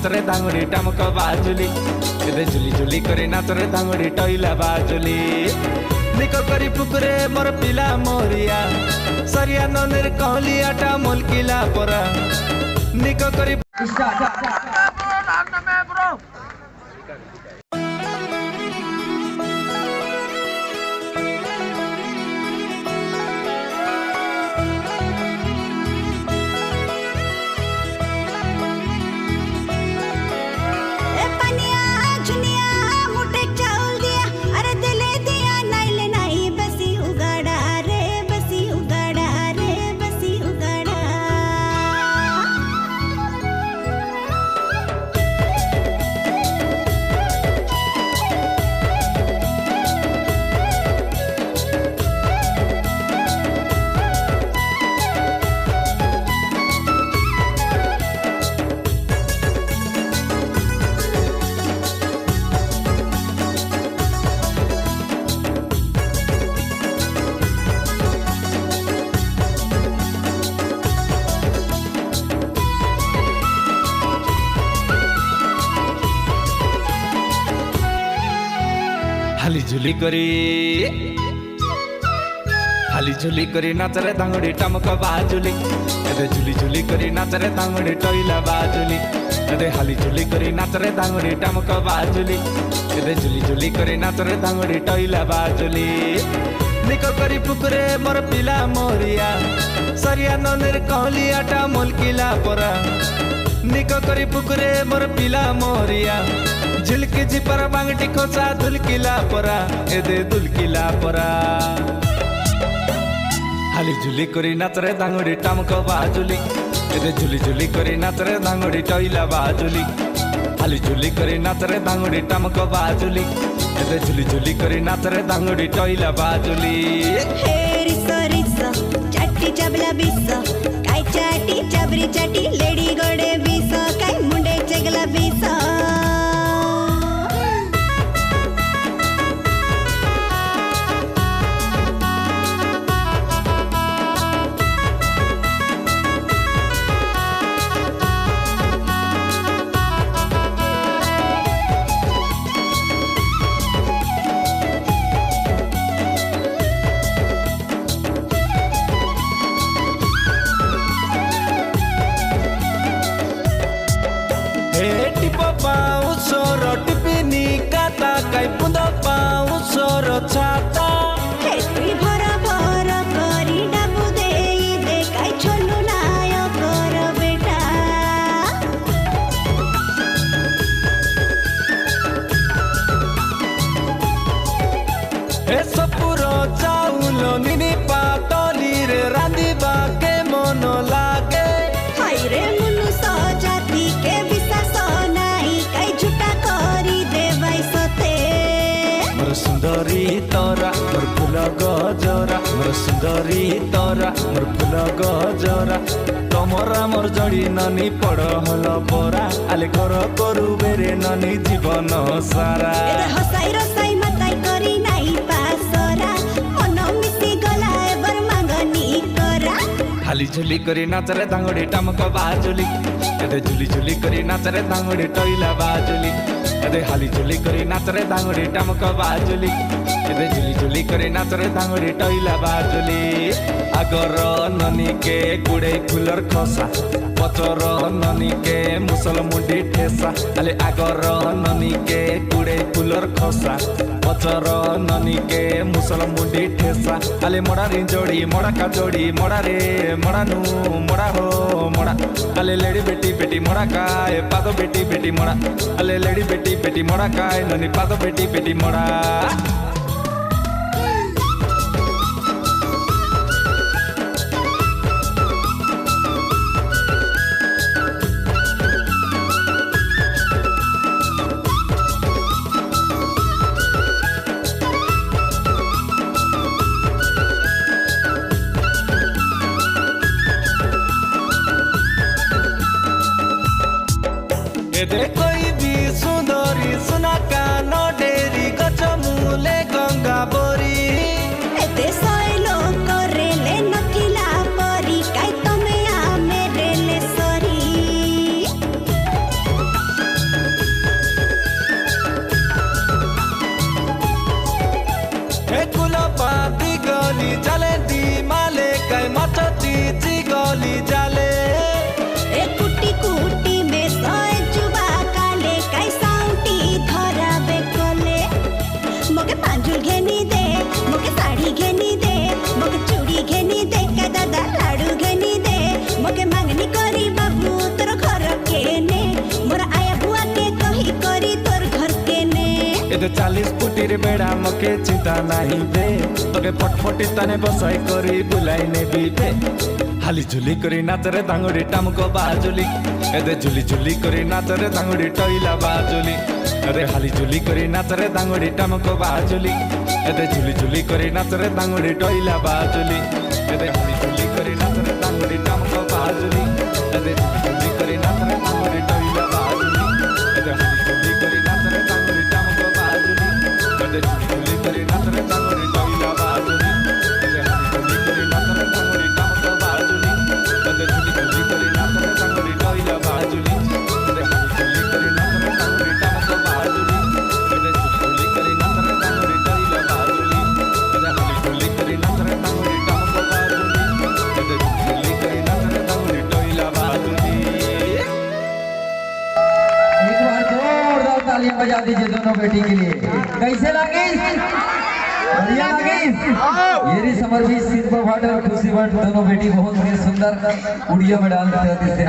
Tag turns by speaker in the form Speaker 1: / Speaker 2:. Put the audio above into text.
Speaker 1: नाचरे दांगुड़ी टमक बाजुली एदे झुली झुली करी नाचरे दांगुड़ी टइला बाजुली निको करी पुकुरे मोर पिला मोरिया सरिया ननेर कहलियाटा मोलकिला परा निको करी हाली झुली करी नाचरे दांगुड़ी टमक बाजुली एदे झुली झुली करी नाचरे दांगुड़ी टइला बाजुली एदे हाली झुली करी नाचरे दांगुड़ी टमक बाजुली एदे झुली झुली करी नाचरे दांगुड़ी टइला बाजुली निको करी पुकुरे मोर पिला मोरिया सरिया ननेर कहलियाटा मोलकिला परा निको करी पुकुरे मोर पिला मोरिया झिलकी जिपर बांगटी खोसा धुलकिला परा एदे दुलकिला परा हाली झुली करी नाचरे दांगुड़ी टमक बाजुली एदे झुली झुली करी नाचरे दांगुड़ी टइला बाजुली हाली झुली करी नाचरे दांगुड़ी टमक बाजुली एदे झुली झुली करी नाचरे दांगुड़ी टइला बाजुली
Speaker 2: हे रिसो रिसो चाटी चबला बिसो काय चाटी चबरी चाटी लेडी गोडे बिसो काय मुंडे चगला बिसो
Speaker 1: टिपिनी काटा काई पुंदा पाऊ सोर छाता
Speaker 2: हे तुई भरा भरा करी डाबु देई दे काय छोलु नाय कर बेटा
Speaker 1: हे सपुरो चाउल निनी पातली रे रांदिबा के मन लागे
Speaker 2: हाय रे मुनु सजाती के विश्वास नाही काय झुटा करी देवाई सते
Speaker 1: मोर सुंदरी तोरा मोर फूल गजरा मोर सुंदरी तोरा मोर फूल गजरा तमरा मोर जड़ी ननी पड़ हल परा आले घर करू बेरे ननी जीवन सारा
Speaker 2: एदे हसाई रसाई मताई करी नाही पासरा मन मिसी गला एबर मांगनी करा
Speaker 1: हाली झुली करी नाचरे दांगुड़ी टमक बाजुली एदे झुली झुली करी नाचरे दांगुड़ी टइला बाजुली एदे हाली झुली करी नाचरे दांगुड़ी टमक बाजुली एदे झुली झुली करी नाचरे दांगुड़ी टइला बाजुली आगर ननी के कुड़े फुलर खसा पचर ननी के मुसल मुंडी ठेसा आले आगर ननी के कुड़े फुलर खसा पचर ननी के मुसल मुंडी ठेसा आले मोड़ा रिंजोड़ी मोड़ा का जोड़ी मोड़ा रे मोड़ा नु मोड़ा हो मोड़ा आले लेडी बेटी बेटी मोड़ा काय पादो बेटी बेटी मोड़ा आले लेडी बेटी बेटी मोड़ा काय ननी पादो बेटी बेटी मोड़ा एदे कोई भी सुंदरी सुना कान डेरी गच मूले गंगा बोरी
Speaker 2: एते सैलो करेले नकिला परी काय तमे आमे रेले सरी
Speaker 1: एदे 40 फुटीर बेड़ा मके चिंता नहीं बे तोके फटफटी तने बसाई करी बुलाई ने बीबे हाली झुली करी नाचरे दांगुड़ी टामको बाजुली एदे झुली झुली करी नाचरे दांगुड़ी टइला बाजुली अरे हाली झुली करी नाचरे दांगुड़ी टामको बाजुली एदे झुली झुली करी नाचरे दांगुड़ी टइला बाजुली एदे हाली झुली करी नाचरे दांगुड़ी टामको बाजुली एदे झुली झुली करी नाचरे दांगुड़ी टइला बाजुली एदे हाली झुली करी नाचरे दांगुड़ी टामको बाजुली एदे झुली झुली करी नाचरे दांगुड़ी टइला बाजुली एदे हाली झुली करी नाचरे दांगुड़ी टामको बाजुली एदे झुली झुली करी नाचरे दांगुड़ी टइला बाजुली एदे हाली झुली करी नाचरे दांगुड़ी टामको बाजुली एदे झुली झुली करी नाचरे दांगुड़ी टइला बाजुली एदे हाली झुली करी नाचरे दांगुड़ी टामको बाजुली एदे झुली करी नाचरे दांगुड़ी टइला बाजुली।
Speaker 3: एक बार जोरदार तालियां बजा दीजिए दोनों बेटी के लिए। कैसे लगी? बढ़िया लगी? ये समर भी सिंह भट्ट और खुशी भट्ट दोनों बेटी बहुत ही सुंदर उड़िया में डांस करती थी।